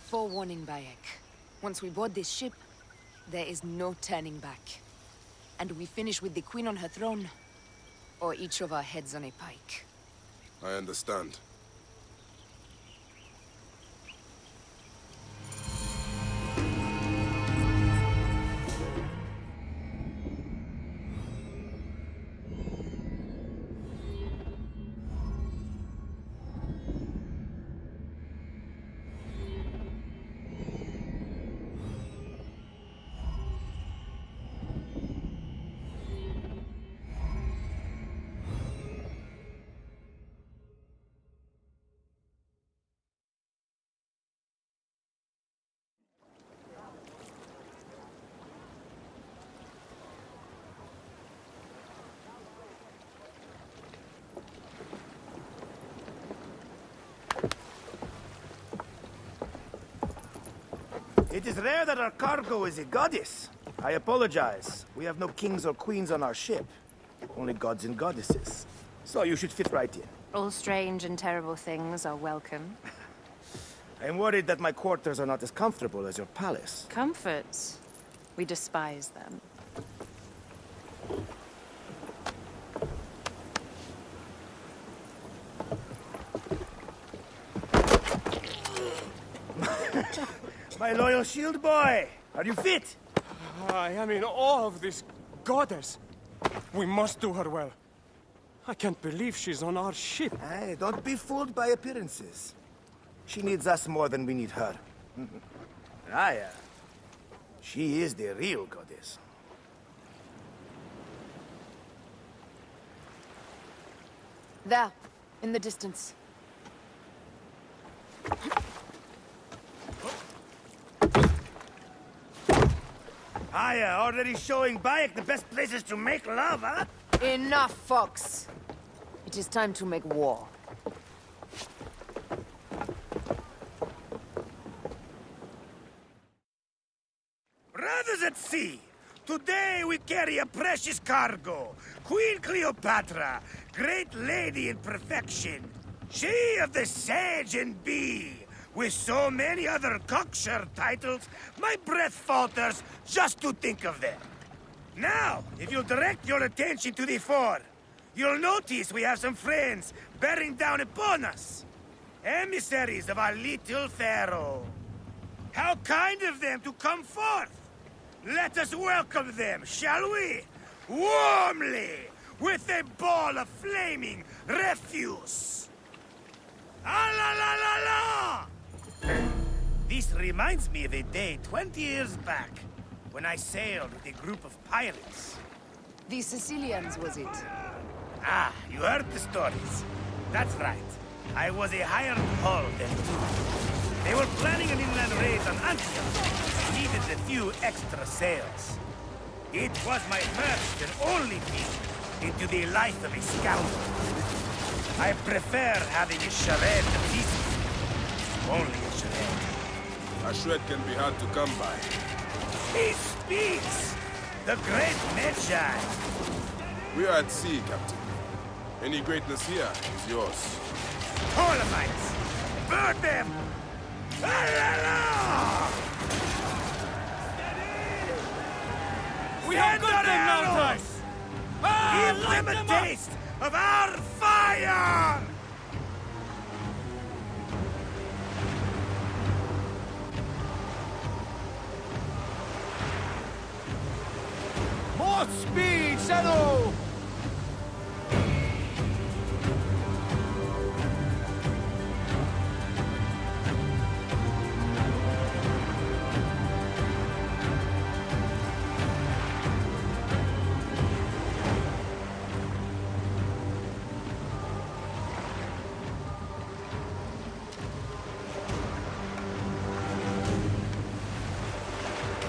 Forewarning, Bayek. Once we board this ship, there is no turning back. And we finish with the Queen on her throne, or each of our heads on a pike. I understand. It is rare that our cargo is a goddess. I apologize. We have no kings or queens on our ship. Only gods and goddesses. So you should fit right in. All strange and terrible things are welcome. I am worried that my quarters are not as comfortable as your palace. Comforts. We despise them. My loyal shield boy! Are you fit? I am in awe of this goddess. We must do her well. I can't believe she's on our ship. Hey, don't be fooled by appearances. She needs us more than we need her. Raya. She is the real goddess. There, in the distance. Aya, already showing Bayek the best places to make love, huh? Enough, Fox. It is time to make war. Brothers at sea, today we carry a precious cargo. Queen Cleopatra, great lady in perfection. She of the Sage and Bee. With so many other cocksure titles, my breath falters just to think of them. Now, if you'll direct your attention to the fore, you'll notice we have some friends bearing down upon us. Emissaries of our little pharaoh. How kind of them to come forth! Let us welcome them, shall we? Warmly, with a ball of flaming refuse. Ah la la la la! This reminds me of a day 20 years back, when I sailed with a group of pirates. The Sicilians, was it? Ah, you heard the stories. That's right. I was a hired hull then too. They were planning an inland raid on Antioch. Needed a few extra sails. It was my first and only peek into the life of a scoundrel. I prefer having a charade to pieces. Only a charade. A shred can be hard to come by. He speaks! The great Medjay! We are at sea, Captain. Any greatness here is yours. Ptolemies! Burn them! We have got them now, Ty! Give them a taste of our fire! More speed, Shadow!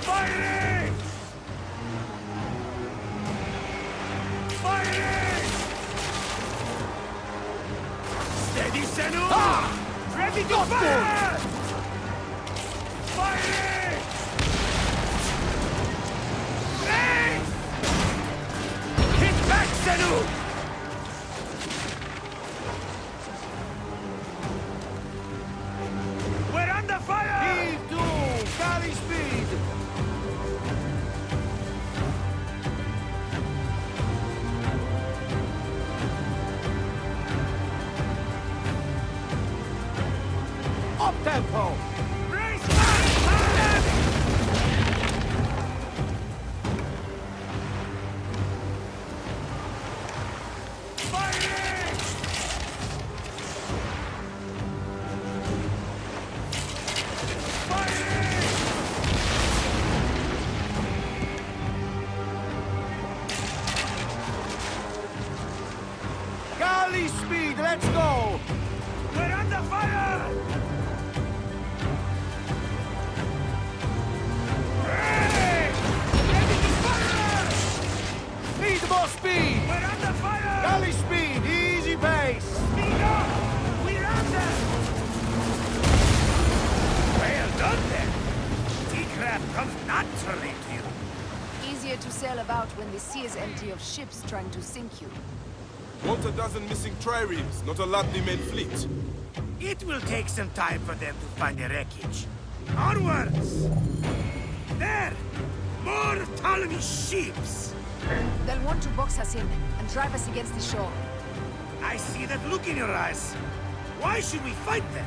Fighting! Fighting! Steady, Senu! Ready to fire! Fighting! Ace! canoe! We're under fire! Heave to! Galley speed! Up tempo! Race fire! Firing! Galley speed, let's go! We're under fire! Hey! Ready to fire! Need more speed! We're under fire! Galley speed, easy pace! Speed up! We're under! Well done then! Tea-craft comes naturally to you. Easier to sail about when the sea is empty of ships trying to sink you. Want a dozen missing triremes, not a lot the main fleet. It will take some time for them to find the wreckage. Onwards! There! More Ptolemy ships! They'll want to box us in and drive us against the shore. I see that look in your eyes. Why should we fight them?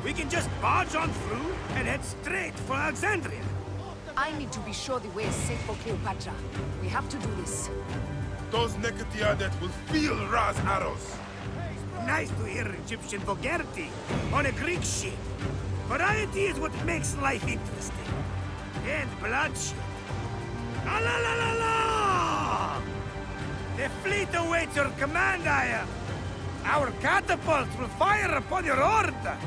We can just barge on through and head straight for Alexandria. I need to be sure the way is safe for Cleopatra. We have to do this. Those Nekatiadet will feel Ra's arrows. Nice to hear Egyptian vulgarity on a Greek ship. Variety is what makes life interesting. And bloodshed. Ah la la la la! The fleet awaits your command, Aya. Our catapults will fire upon your order.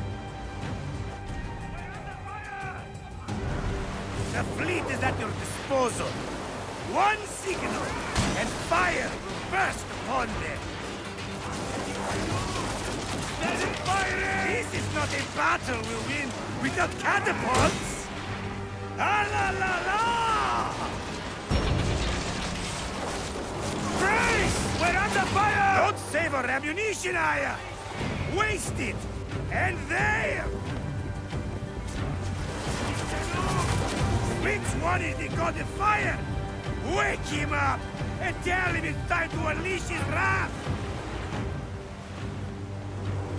The fleet is at your disposal. One signal, and fire will burst upon them. This is not a battle we'll win without catapults! Ah la la la! Brace! We're under fire! Don't save our ammunition, Aya! Waste it! And there! Which one is the god of fire? Wake him up! And tell him it's time to unleash his wrath!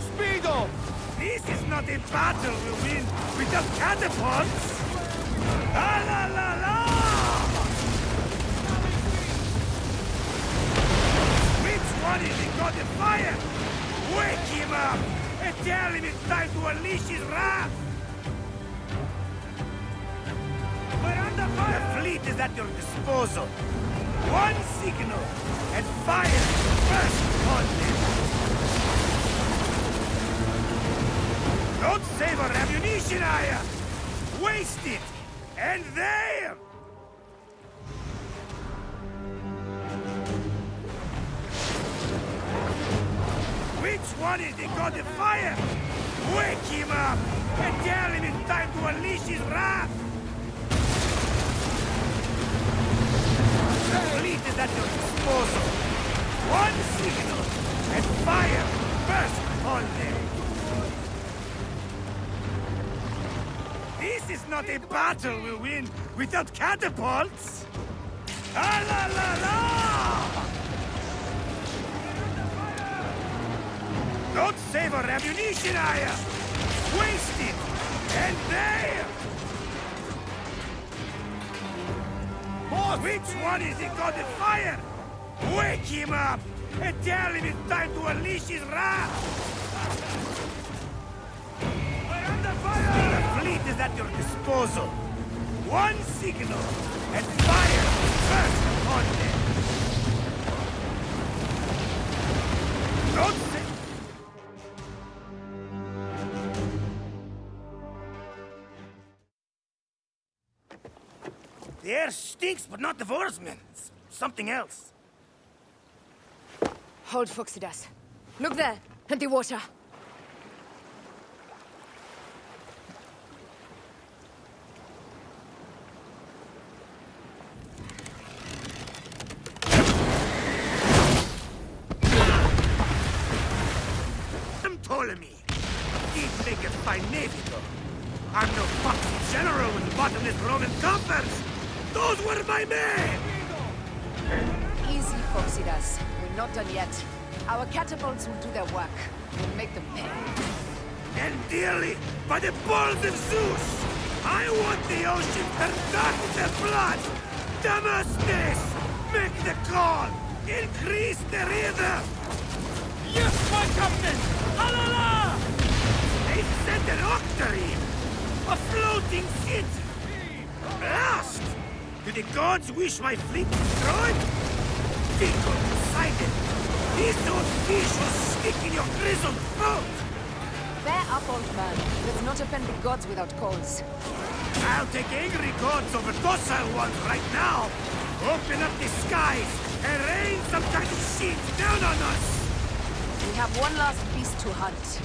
Speedo! This is not a battle we'll win without catapults! Ah la la la! Which one is the god of fire? Wake him up! And tell him it's time to unleash his wrath! We're under fire! The fleet is at your disposal. One signal, and fire burst upon them! Don't save our ammunition, Aya! Waste it! And there! Which one is the god of fire? Wake him up! And tell him it's time to unleash his wrath! The fleet is at your disposal. One signal, and fire burst upon them! This is not a battle we'll win without catapults! Ah la la la! Don't save our ammunition, Aya! Waste it! And there! Which one is the god of fire? Wake him up! And tell him it's time to unleash his wrath! We're under fire! The fleet is at your disposal. One signal, and fire burst upon them. Don't say... The air stinks, but not the Vorsman. It's something else. Hold Phoxidas. Look there, at the water. I'm no foxy general with bottomless Roman coffers! Those were my men! Easy, Foxidas. We're not done yet. Our catapults will do their work. We'll make them pay. And dearly, by the balls of Zeus, I want the ocean to dark the blood! Damascus! Make the call! Increase the river! Yes, my captain! Alala! They sent an octarine! A floating city! Blast! Do the gods wish my fleet destroyed? Think of Poseidon! These old fish will stick in your grizzled throat! Bear up, old man. Let's not offend the gods without cause. I'll take angry gods over docile ones right now! Open up the skies and rain some kind of shit down on us! We have one last beast to hunt.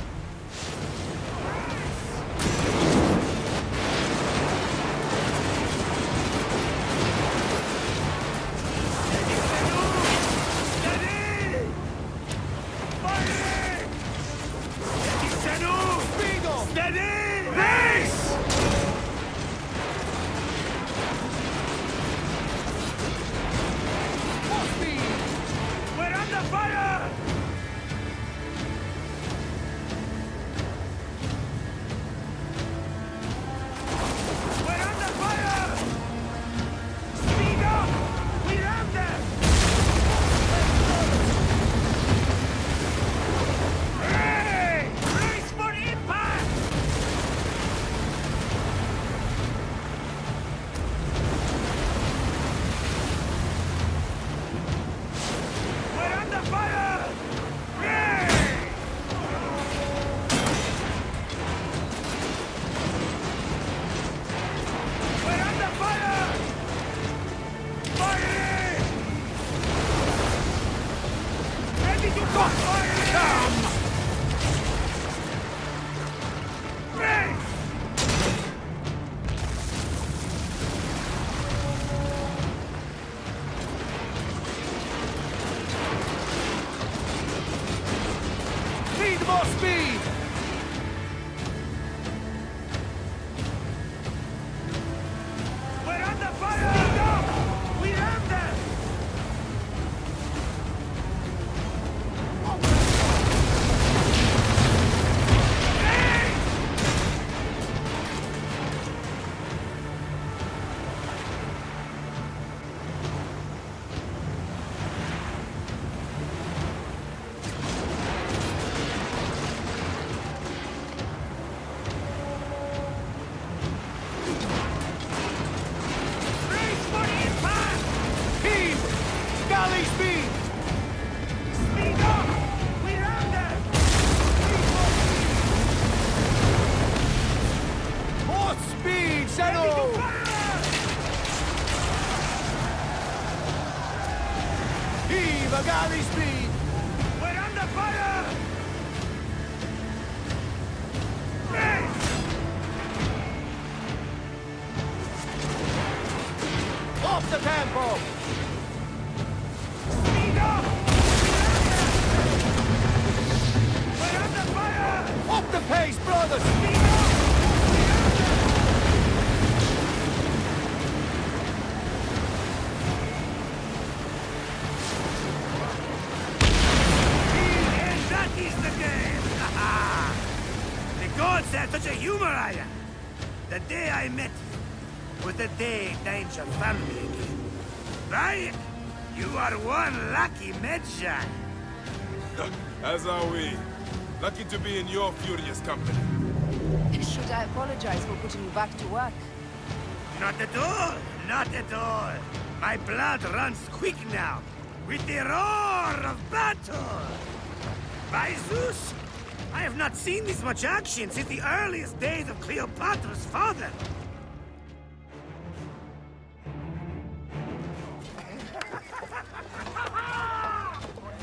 Need more speed! We're under fire! We have them! Galley speed! Speed up! We have them! More speed, Zeno! Heave a galley speed! We're under fire! Off the tempo! Speed up! We're under fire! Up the pace, brothers! Speed up! And that is the game! The gods have such a humor, Aya! The day I met you was the day danger found me again. Right? You are one lucky Medjay. As are we. Lucky to be in your furious company. Should I apologize for putting you back to work? Not at all! Not at all! My blood runs quick now, with the roar of battle! By Zeus! I have not seen this much action since the earliest days of Cleopatra's father!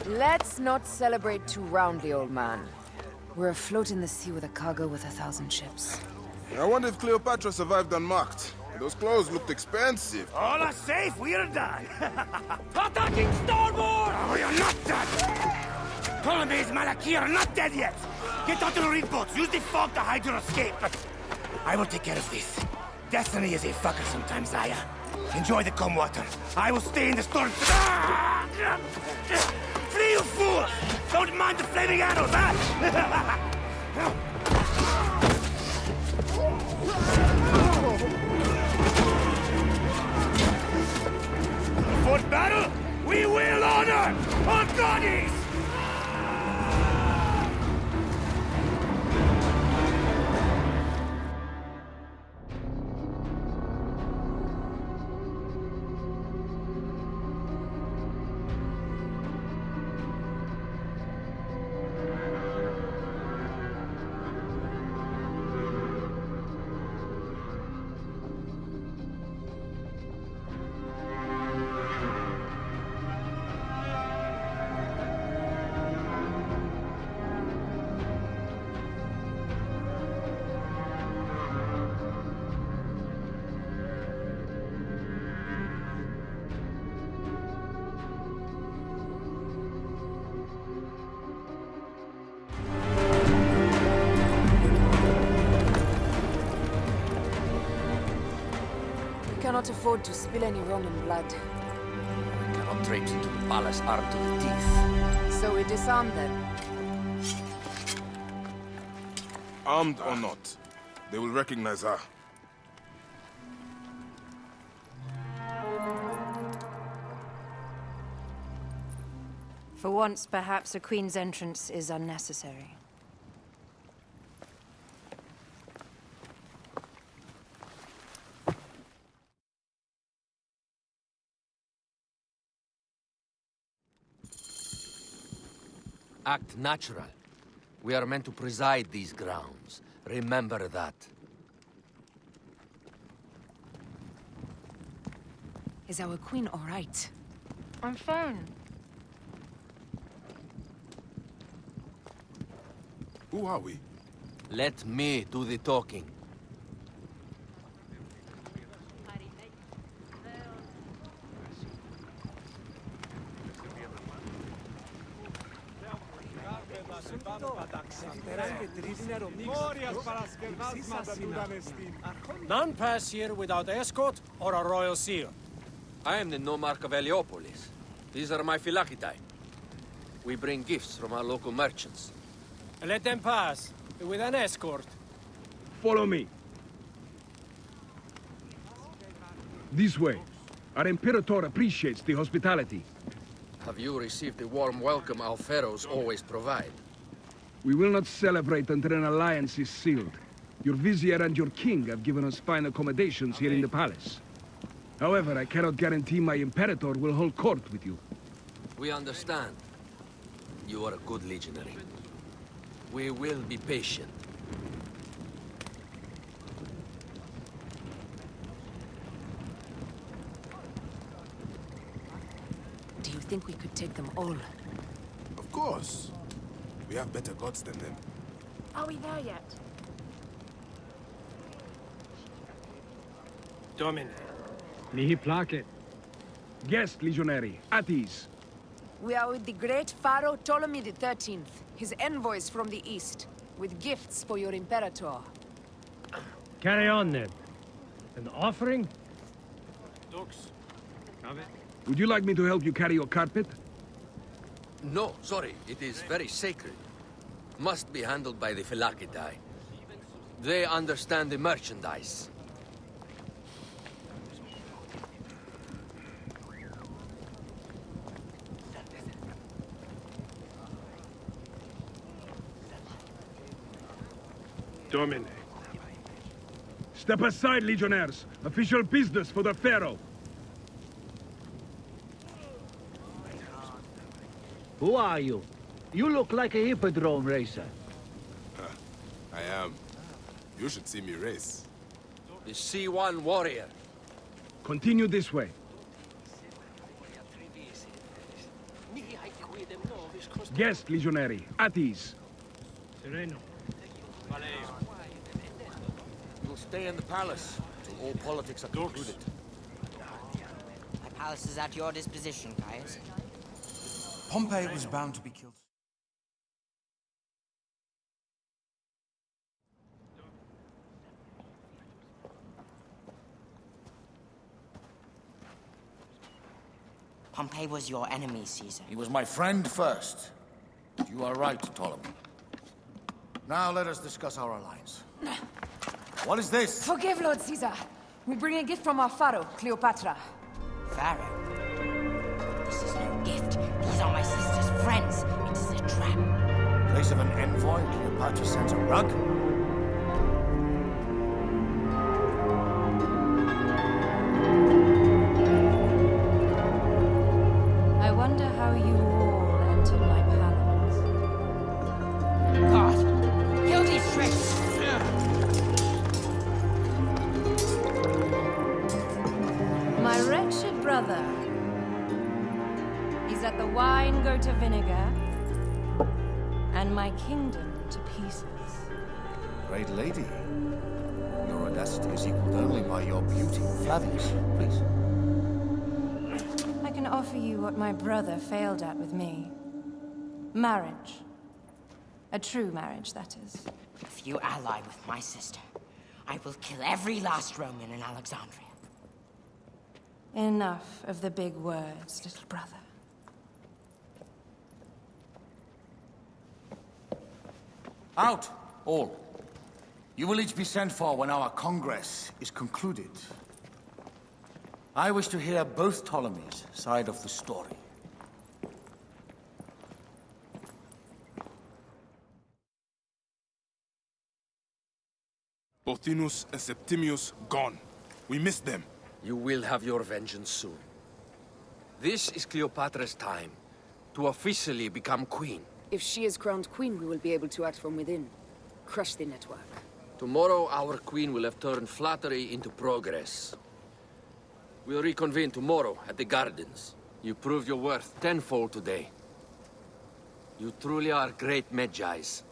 Let's not celebrate too roundly, old man. We're afloat in the sea with a cargo with 1,000 ships. I wonder if Cleopatra survived unmarked. Those clothes looked expensive. All are safe, we're done! Attacking starboard! Oh, you're not done! Ptolemy's Malaki are not dead yet! Get onto the reef boats, use the fog to hide your escape! I will take care of this. Destiny is a fucker sometimes, Aya. Enjoy the calm water. I will stay in the storm. Flee, you fools! Don't mind the flaming arrows, huh? For battle, we will honor our goddess! We cannot afford to spill any Roman blood. We cannot traipse into the palace armed to the teeth. So we disarm them. Armed or not, they will recognize her. For once, perhaps a queen's entrance is unnecessary. Act natural. We are meant to preside these grounds. Remember that. Is our queen all right? I'm fine. Who are we? Let me do the talking. None pass here without escort or a royal seal. I am the Nomarch of Heliopolis. These are my Phylakitai. We bring gifts from our local merchants. Let them pass, with an escort. Follow me. This way. Our Imperator appreciates the hospitality. Have you received the warm welcome our pharaohs always provide? We will not celebrate until an alliance is sealed. Your vizier and your king have given us fine accommodations here in the palace. However, I cannot guarantee my Imperator will hold court with you. We understand. You are a good legionary. We will be patient. Do you think we could take them all? Of course. We have better gods than them. Are we there yet? Domine. Mihi placet. Guest, legionary. At ease. We are with the great Pharaoh Ptolemy XIII, his envoys from the east, with gifts for your Imperator. Carry on, then. An offering? Dux. Would you like me to help you carry your carpet? No, sorry. It is very sacred. Must be handled by the Phylakitai. They understand the merchandise. Domine. Step aside, legionnaires. Official business for the Pharaoh. Who are you? You look like a hippodrome racer. I am. You should see me race. The C1 warrior. Continue this way. Guest, legionary. At ease. Sereno. You'll stay in the palace until all politics are concluded. My palace is at your disposition, Caius. Pompey was bound to be killed. Pompey was your enemy, Caesar. He was my friend first. You are right, Ptolemy. Now let us discuss our alliance. What is this? Forgive, Lord Caesar. We bring a gift from our pharaoh, Cleopatra. Pharaoh? This is no gift. These are my sister's friends. It is a trap. In place of an envoy, Cleopatra sends a rug? I wonder how you all entered my palace. God, kill these tricks! My wretched brother. He's let the wine go to vinegar, and my kingdom to pieces. Great lady. Your audacity is equaled only by your beauty. Flavius, please. I can offer you what my brother failed at with me. Marriage. A true marriage, that is. If you ally with my sister, I will kill every last Roman in Alexandria. Enough of the big words, little brother. Out, all. You will each be sent for when our Congress is concluded. I wish to hear both Ptolemies' side of the story. Pothinus and Septimius gone. We missed them. You will have your vengeance soon. This is Cleopatra's time to officially become queen. If she is crowned queen, we will be able to act from within. Crush the network. Tomorrow, our queen will have turned flattery into progress. We'll reconvene tomorrow at the gardens. You proved your worth tenfold today. You truly are great Magi's.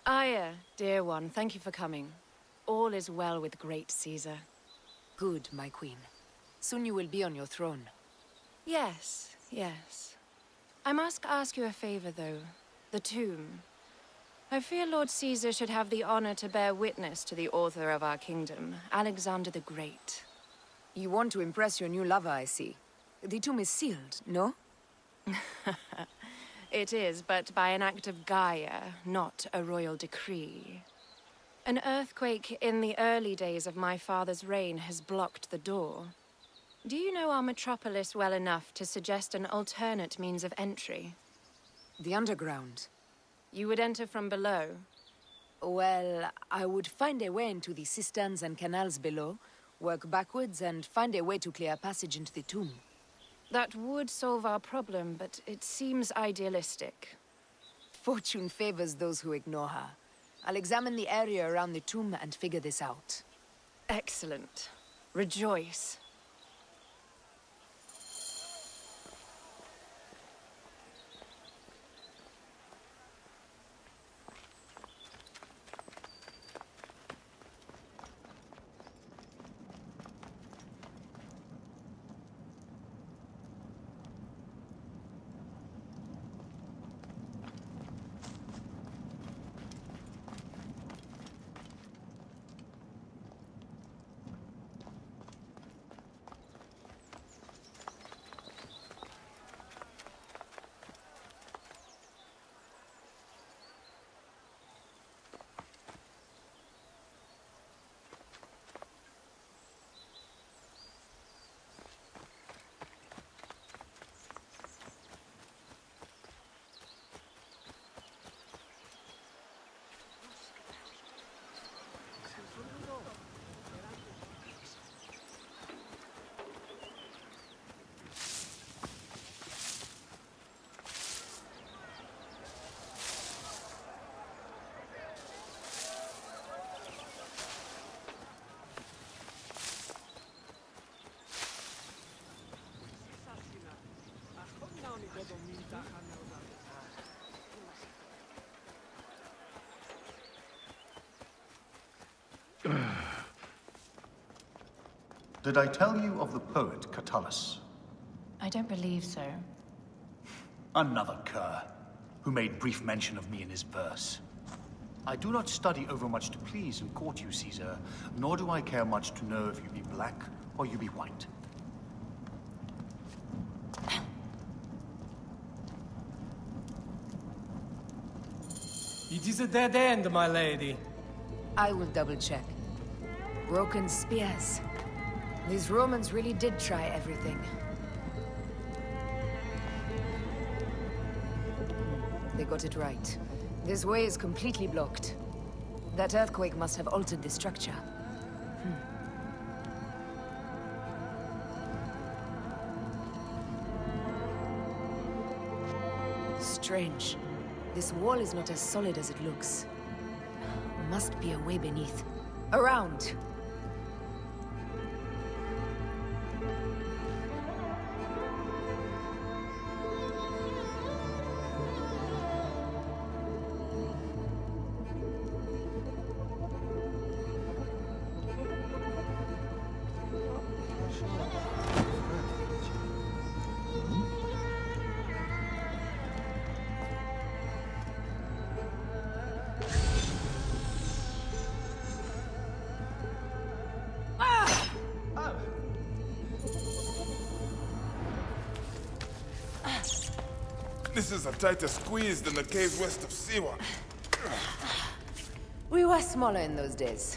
Aya, dear one, thank you for coming. All is well with great Caesar. Good, my queen. Soon you will be on your throne. Yes, yes. I must ask you a favor, though. The tomb. I fear Lord Caesar should have the honor to bear witness to the author of our kingdom, Alexander the Great. You want to impress your new lover, I see. The tomb is sealed, no? It is, but by an act of Gaia, not a royal decree. An earthquake in the early days of my father's reign has blocked the door. Do you know our metropolis well enough to suggest an alternate means of entry? The underground. You would enter from below? Well, I would find a way into the cisterns and canals below, work backwards, and find a way to clear a passage into the tomb. That would solve our problem, but it seems idealistic. Fortune favors those who ignore her. I'll examine the area around the tomb and figure this out. Excellent. Rejoice. Did I tell you of the poet Catullus? I don't believe so. Another cur, who made brief mention of me in his verse. I do not study overmuch to please and court you, Caesar, nor do I care much to know if you be black or you be white. It is a dead end, my lady. I will double check. Broken spears. These Romans really did try everything. They got it right. This way is completely blocked. That earthquake must have altered the structure. Strange. This wall is not as solid as it looks. Must be a way beneath. Around! This is a tighter squeeze than the caves west of Siwa. We were smaller in those days.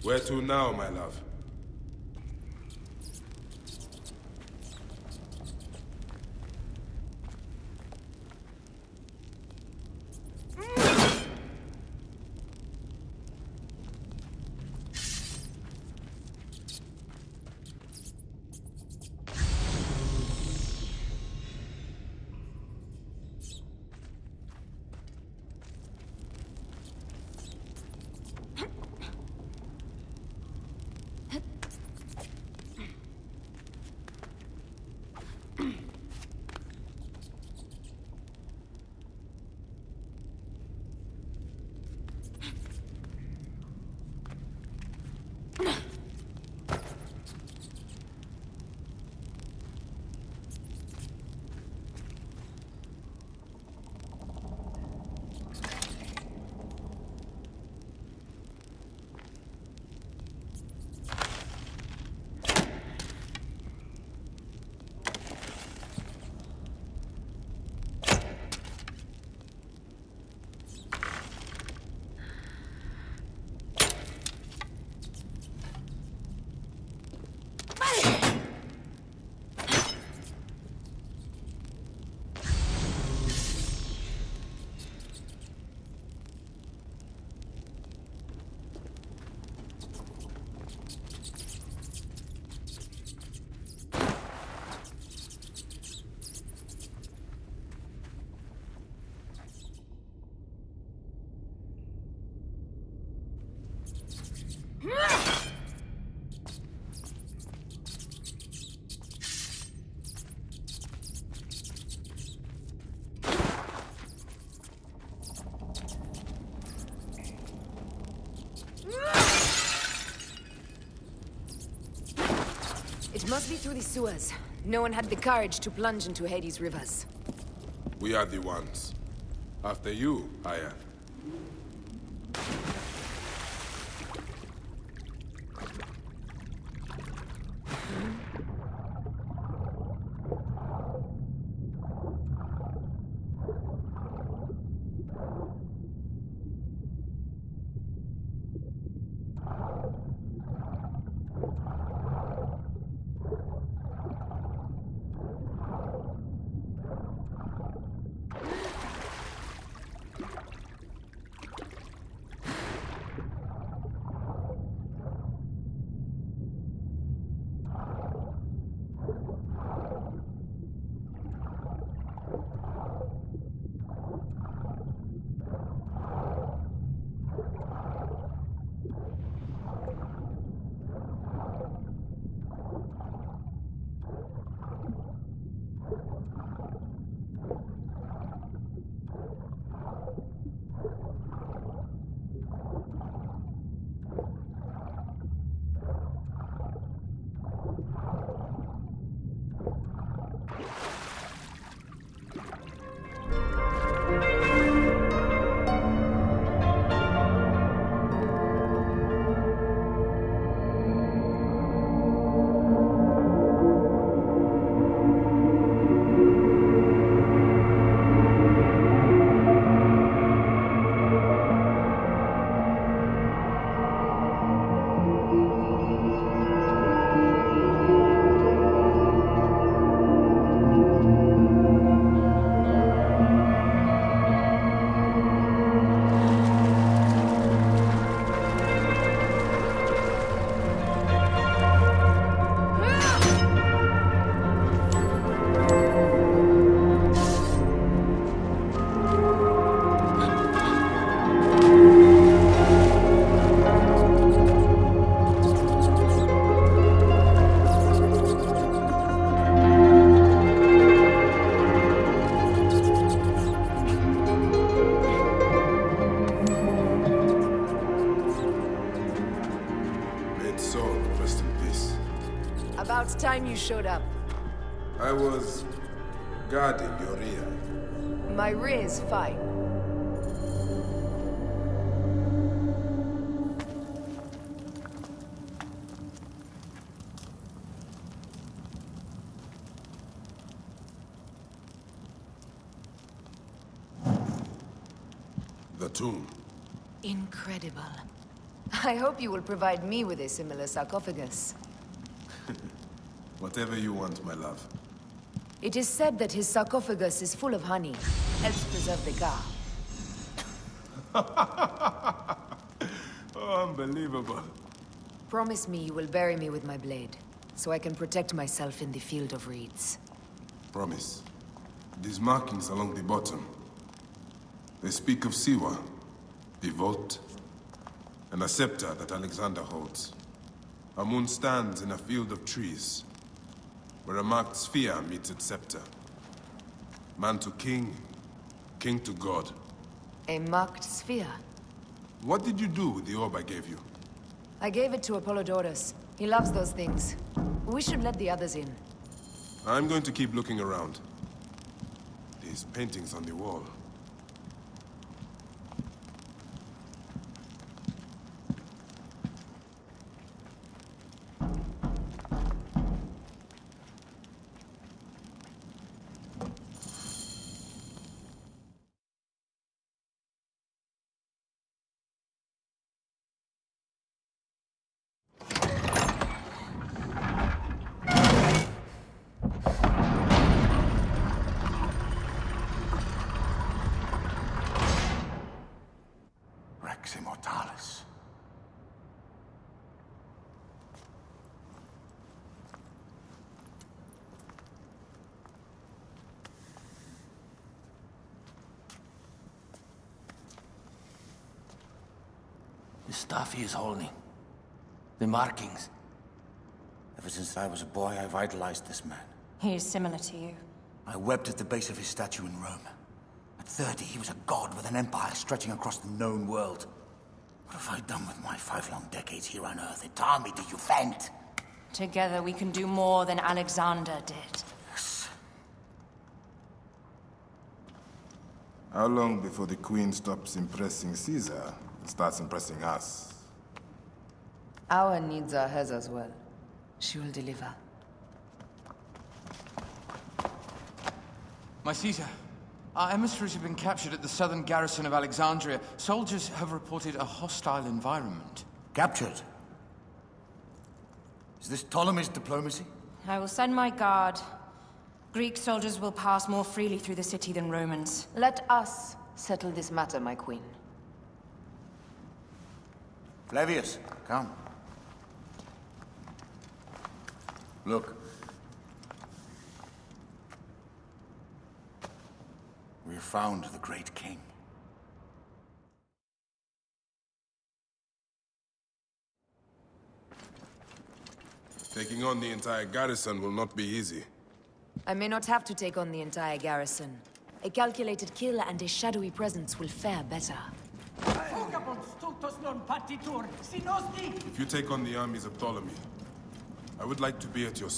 Where to now, my love? It must be through the sewers. No one had the courage to plunge into Hades' rivers. We are the ones. After you, Aya. About time you showed up. I was guarding your rear. My rear's fine. The tomb. Incredible. I hope you will provide me with a similar sarcophagus. Whatever you want, my love. It is said that his sarcophagus is full of honey. Helps preserve the Gar. Oh, unbelievable. Promise me you will bury me with my blade, so I can protect myself in the field of reeds. Promise. These markings along the bottom, they speak of Siwa, a vault, and a scepter that Alexander holds. Amun stands in a field of trees, where a marked sphere meets its scepter. Man to king, king to god. A marked sphere? What did you do with the orb I gave you? I gave it to Apollodorus. He loves those things. We should let the others in. I'm going to keep looking around. These paintings on the wall. Rex Immortalis. The stuff he is holding. The markings. Ever since I was a boy, I've idolized this man. He is similar to you. I wept at the base of his statue in Rome. At 30, he was a god with an empire stretching across the known world. What have I done with my 5 long decades here on Earth? It army to you vent. Together we can do more than Alexander did. Yes. How long before the Queen stops impressing Caesar and starts impressing us? Our needs are hers as well. She will deliver. My Caesar, our emissaries have been captured at the southern garrison of Alexandria. Soldiers have reported a hostile environment. Captured? Is this Ptolemy's diplomacy? I will send my guard. Greek soldiers will pass more freely through the city than Romans. Let us settle this matter, my queen. Flavius, come. Look. We have found the great king. Taking on the entire garrison will not be easy. I may not have to take on the entire garrison. A calculated kill and a shadowy presence will fare better. If you take on the armies of Ptolemy, I would like to be at your side.